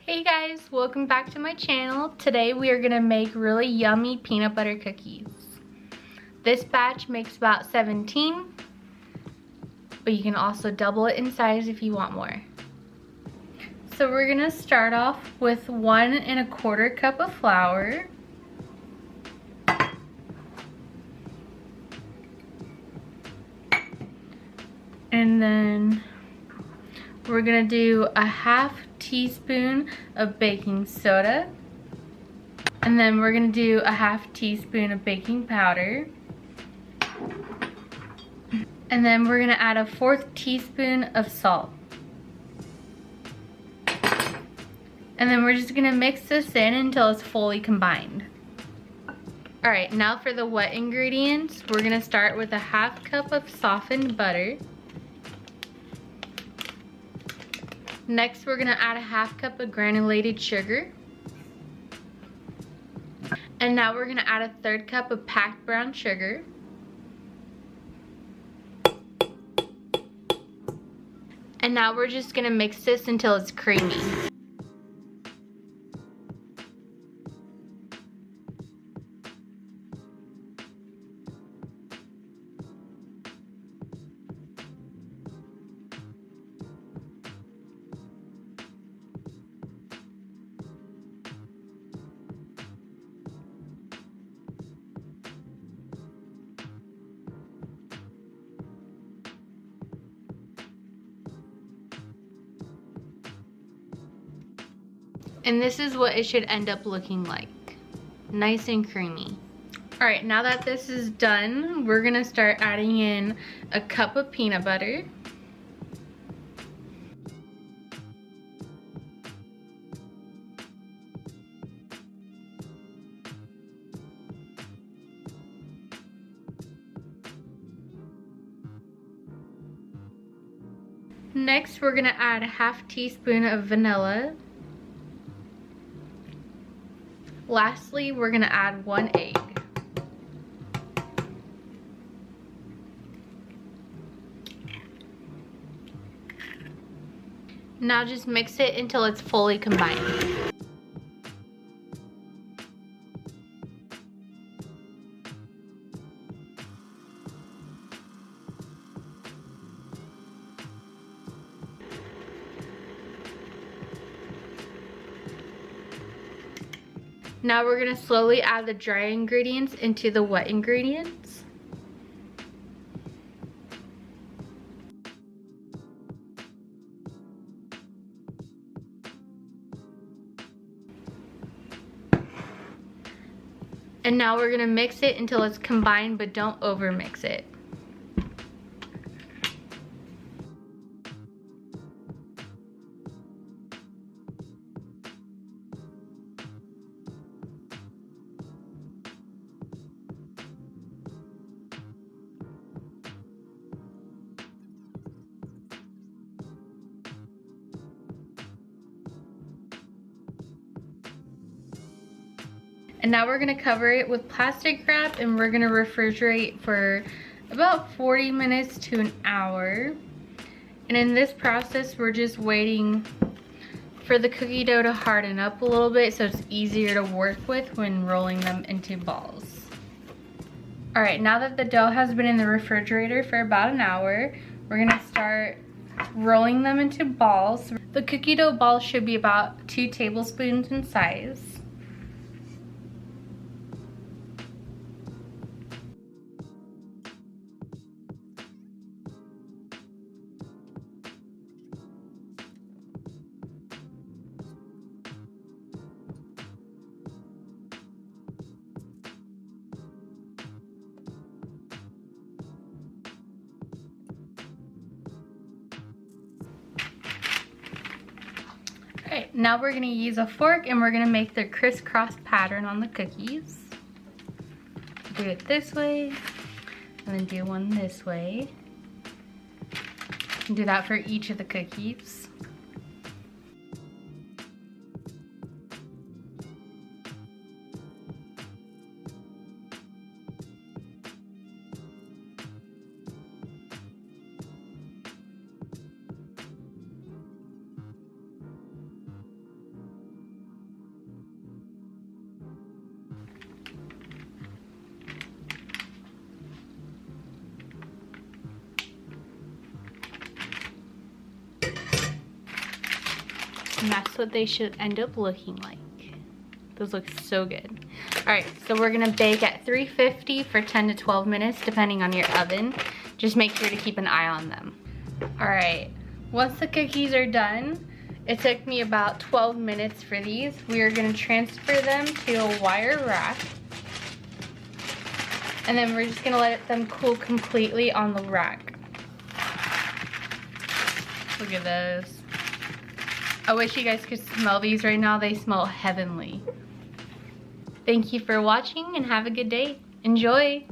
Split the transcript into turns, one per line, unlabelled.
Hey guys, welcome back to my channel. Today we are gonna make really yummy peanut butter cookies. This batch makes about 17, but you can also double it in size if you want more. So we're gonna start off with 1 1/4 cup of flour. And then we're gonna do a 1/2 teaspoon of baking soda. And then we're gonna do a 1/2 teaspoon of baking powder. And then we're gonna add a 1/4 teaspoon of salt. And then we're just gonna mix this in until it's fully combined. All right, now for the wet ingredients, we're gonna start with a 1/2 cup of softened butter. Next, we're gonna add a 1/2 cup of granulated sugar. And now we're gonna add a 1/3 cup of packed brown sugar. And now we're just gonna mix this until it's creamy. And this is what it should end up looking like. Nice and creamy. All right, now that this is done, we're gonna start adding in a cup of peanut butter. Next, we're gonna add a 1/2 teaspoon of vanilla. Lastly, we're gonna add 1 egg. Now just mix it until it's fully combined. Now we're gonna slowly add the dry ingredients into the wet ingredients. And now we're gonna mix it until it's combined, but don't over mix it. And now we're gonna cover it with plastic wrap and we're gonna refrigerate for about 40 minutes to an hour. And in this process, we're just waiting for the cookie dough to harden up a little bit so it's easier to work with when rolling them into balls. All right, now that the dough has been in the refrigerator for about an hour, we're gonna start rolling them into balls. The cookie dough balls should be about 2 tablespoons in size. Alright, now we're going to use a fork and we're going to make the crisscross pattern on the cookies. Do it this way, and then do one this way. And do that for each of the cookies. And that's what they should end up looking like. Those look so good. All right, so we're gonna bake at 350 for 10 to 12 minutes, depending on your oven. Just make sure to keep an eye on them. All right, once the cookies are done, it took me about 12 minutes for these. We are gonna transfer them to a wire rack. And then we're just gonna let them cool completely on the rack. Look at those. I wish you guys could smell these right now. They smell heavenly. Thank you for watching and have a good day. Enjoy.